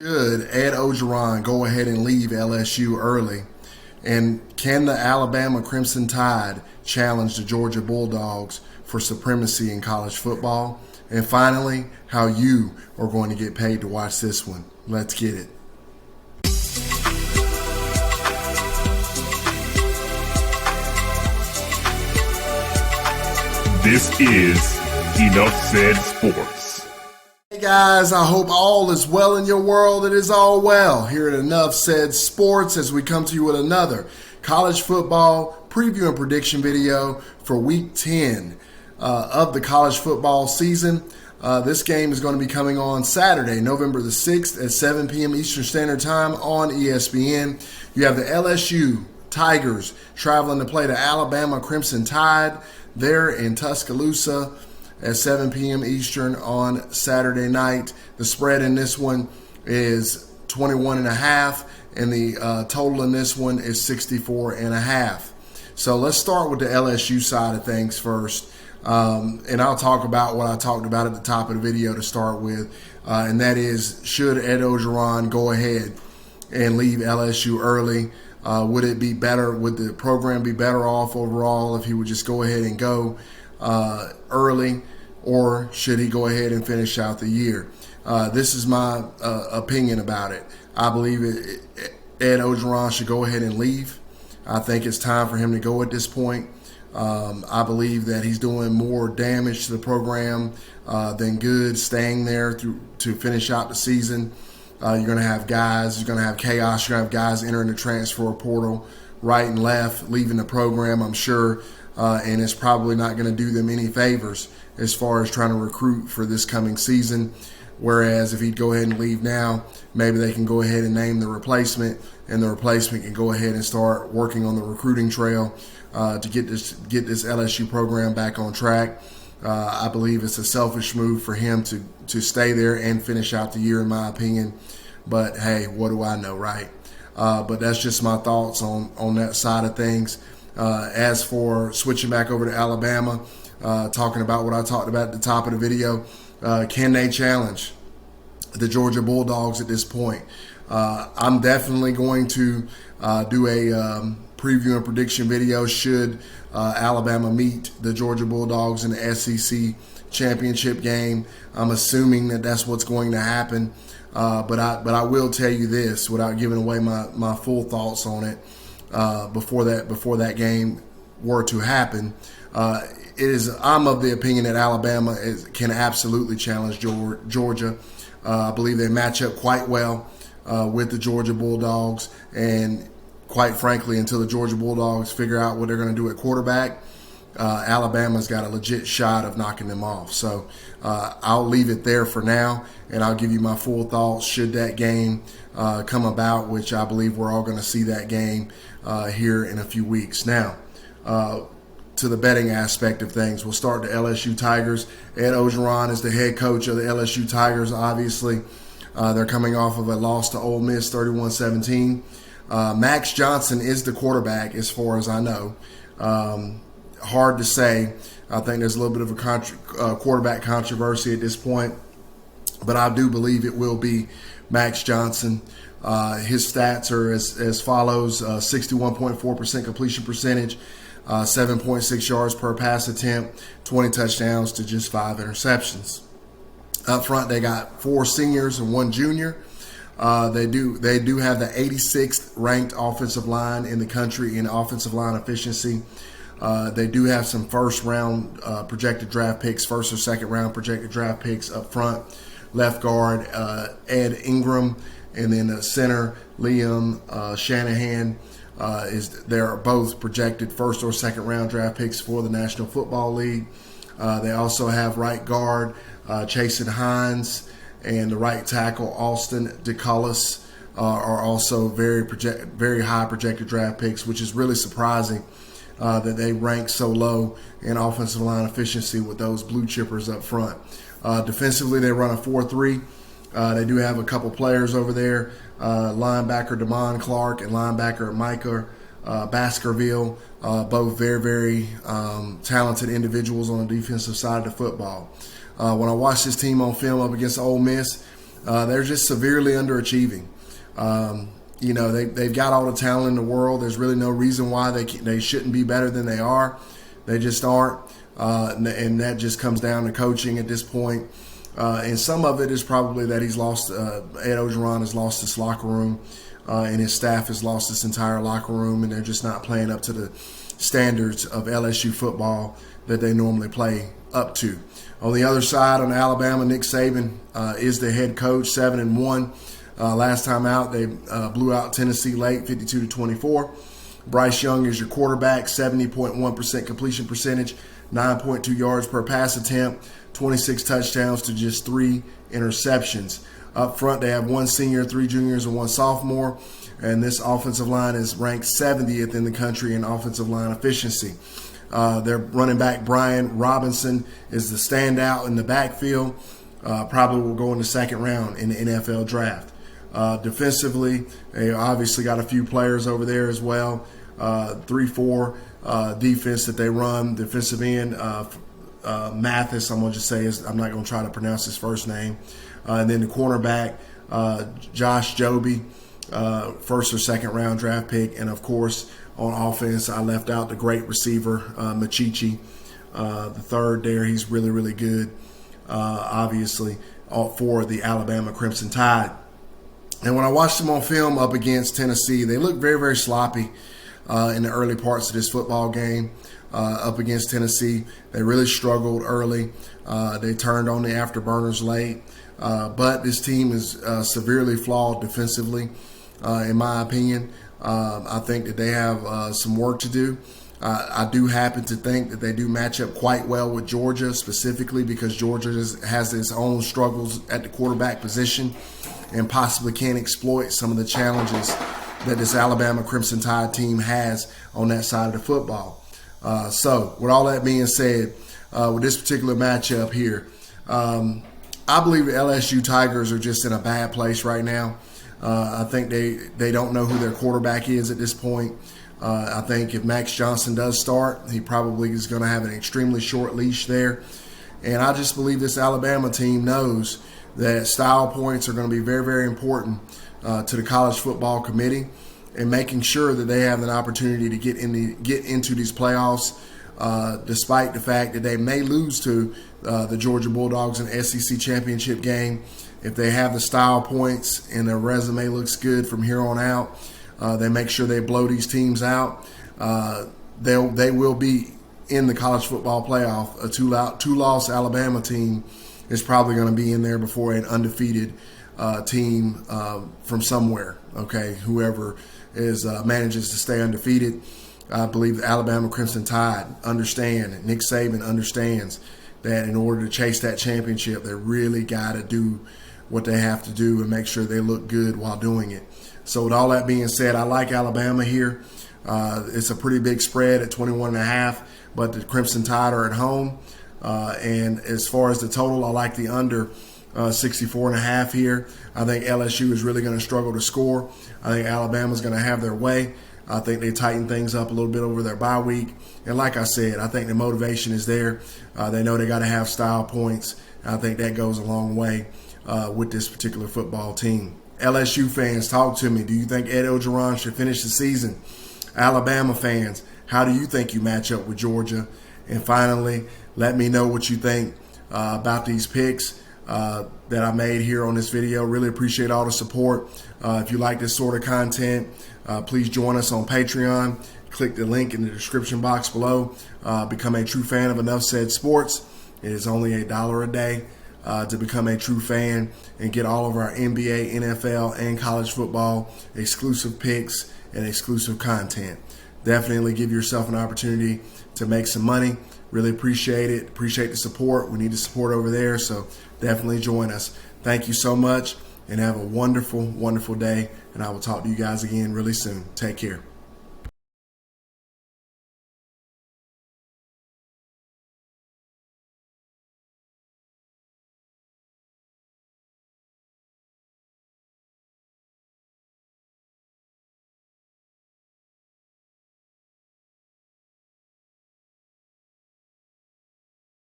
Should Ed Ogeron go ahead and leave LSU early? And can the Alabama Crimson Tide challenge the Georgia Bulldogs for supremacy in college football? And finally, how you are going to get paid to watch this one. Let's get it. This is Enough Said Sports. Hey guys, I hope all is well in your world. It is all well here at Enough Said Sports as we come to you with another college football preview and prediction video for week 10 of the college football season. This game is going to be coming on Saturday, November the 6th at 7 p.m. Eastern Standard Time on ESPN. You have the LSU Tigers traveling to play the Alabama Crimson Tide there in Tuscaloosa at 7 p.m. Eastern on Saturday night. The spread in this one is 21.5, and the total in this one is 64.5. So let's start with the LSU side of things first. And I'll talk about what I talked about at the top of the video to start with, and that is, should Ed Ogeron go ahead and leave LSU early? Would it be better? Would the program be better off overall if he would just go ahead and go early, or should he go ahead and finish out the year? This is my opinion about it. I believe Ed Ogeron should go ahead and leave. I think it's time for him to go at this point. I believe that he's doing more damage to the program than good staying there to finish out the season. You're going to have guys, you're going to have chaos, you're going to have guys entering the transfer portal right and left, leaving the program, I'm sure, and it's probably not going to do them any favors as far as trying to recruit for this coming season. Whereas if he'd go ahead and leave now, maybe they can go ahead and name the replacement, and the replacement can go ahead and start working on the recruiting trail to get this LSU program back on track. I believe it's a selfish move for him to stay there and finish out the year, in my opinion. But hey, what do I know, right? But that's just my thoughts on that side of things. As for switching back over to Alabama, talking about what I talked about at the top of the video, can they challenge the Georgia Bulldogs at this point? I'm definitely going to do a preview and prediction video should Alabama meet the Georgia Bulldogs in the SEC championship game. I'm assuming that that's what's going to happen, but I will tell you this without giving away my full thoughts on it. Before that game were to happen, I'm of the opinion that Alabama can absolutely challenge Georgia. I believe they match up quite well with the Georgia Bulldogs, and quite frankly, until the Georgia Bulldogs figure out what they're going to do at quarterback, Alabama's got a legit shot of knocking them off. So I'll leave it there for now, and I'll give you my full thoughts should that game come about, which I believe we're all going to see that game here in a few weeks. Now, to the betting aspect of things, we'll start the LSU Tigers. Ed Ogeron is the head coach of the LSU Tigers, obviously. They're coming off of a loss to Ole Miss, 31-17. Max Johnson is the quarterback, as far as I know. Hard to say. I think there's a little bit of a quarterback controversy at this point, but I do believe it will be Max Johnson. His stats are as follows: 61.4% completion percentage, 7.6 yards per pass attempt, 20 touchdowns to just 5 interceptions. Up front, they got 4 seniors and 1 junior. They do have the 86th ranked offensive line in the country in offensive line efficiency. They do have some first round projected draft picks, first or second round projected draft picks up front. Left guard Ed Ingram, and then center Liam Shanahan. They're both projected first or second round draft picks for the National Football League. They also have right guard Chasen Hines, and the right tackle Austin DeCullis are also very high projected draft picks, which is really surprising that they rank so low in offensive line efficiency with those blue chippers up front. Defensively, they run a 4-3. They do have a couple players over there, linebacker Damon Clark and linebacker Micah Baskerville, both very, very talented individuals on the defensive side of the football. When I watched this team on film up against Ole Miss, They're just severely underachieving. They've got all the talent in the world. There's really no reason why they shouldn't be better than they are. They just aren't, and that just comes down to coaching at this point. And some of it is probably that he's lost. Ed Orgeron has lost his locker room, and his staff has lost his entire locker room, and they're just not playing up to the standards of LSU football that they normally play up to. On the other side, on Alabama, Nick Saban is the head coach, 7-1. Last time out, they blew out Tennessee late, 52-24. Bryce Young is your quarterback, 70.1% completion percentage, 9.2 yards per pass attempt, 26 touchdowns to just 3 interceptions. Up front, they have 1 senior, 3 juniors, and 1 sophomore. And this offensive line is ranked 70th in the country in offensive line efficiency. Their running back, Brian Robinson, is the standout in the backfield. Probably will go in the second round in the NFL draft. Defensively, they obviously got a few players over there as well. 3-4 defense that they run. Defensive end, Mathis, I'm going to just say, I'm not going to try to pronounce his first name. And then the cornerback, Josh Joby, first or second round draft pick. And, of course, on offense, I left out the great receiver, Machichi, the third there. He's really, really good, obviously, for the Alabama Crimson Tide. And when I watched them on film up against Tennessee, they looked very, very sloppy in the early parts of this football game up against Tennessee. They really struggled early. They turned on the afterburners late. But this team is severely flawed defensively, in my opinion. I think that they have some work to do. I do happen to think that they do match up quite well with Georgia, specifically because Georgia has its own struggles at the quarterback position and possibly can exploit some of the challenges that this Alabama Crimson Tide team has on that side of the football. So with all that being said, with this particular matchup here, I believe the LSU Tigers are just in a bad place right now. I think they don't know who their quarterback is at this point. I think if Max Johnson does start, he probably is going to have an extremely short leash there. And I just believe this Alabama team knows that style points are going to be very, very important to the college football committee and making sure that they have an opportunity to get into these playoffs, despite the fact that they may lose to the Georgia Bulldogs in the SEC championship game. If they have the style points and their resume looks good from here on out, they make sure they blow these teams out. They will be in the college football playoff. A two-loss Alabama team is probably going to be in there before an undefeated team from somewhere. Okay, whoever manages to stay undefeated. I believe the Alabama Crimson Tide understand, Nick Saban understands that in order to chase that championship, they really got to do what they have to do and make sure they look good while doing it. So with all that being said, I like Alabama here. It's a pretty big spread at 21.5, but the Crimson Tide are at home. And as far as the total, I like the under 64.5 here. I think LSU is really going to struggle to score. I think Alabama's going to have their way. I think they tighten things up a little bit over their bye week. And like I said, I think the motivation is there. They know they got to have style points. I think that goes a long way with this particular football team. LSU fans, talk to me. Do you think Ed Orgeron should finish the season? Alabama fans, how do you think you match up with Georgia? And finally, let me know what you think about these picks that I made here on this video. Really appreciate all the support. If you like this sort of content, please join us on Patreon. Click the link in the description box below. Become a true fan of Enough Said Sports. It is only $1 a day to become a true fan and get all of our NBA, NFL, and college football exclusive picks and exclusive content. Definitely give yourself an opportunity to make some money. Really appreciate it. Appreciate the support. We need the support over there, so definitely join us. Thank you so much, and have a wonderful, wonderful day, and I will talk to you guys again really soon. Take care.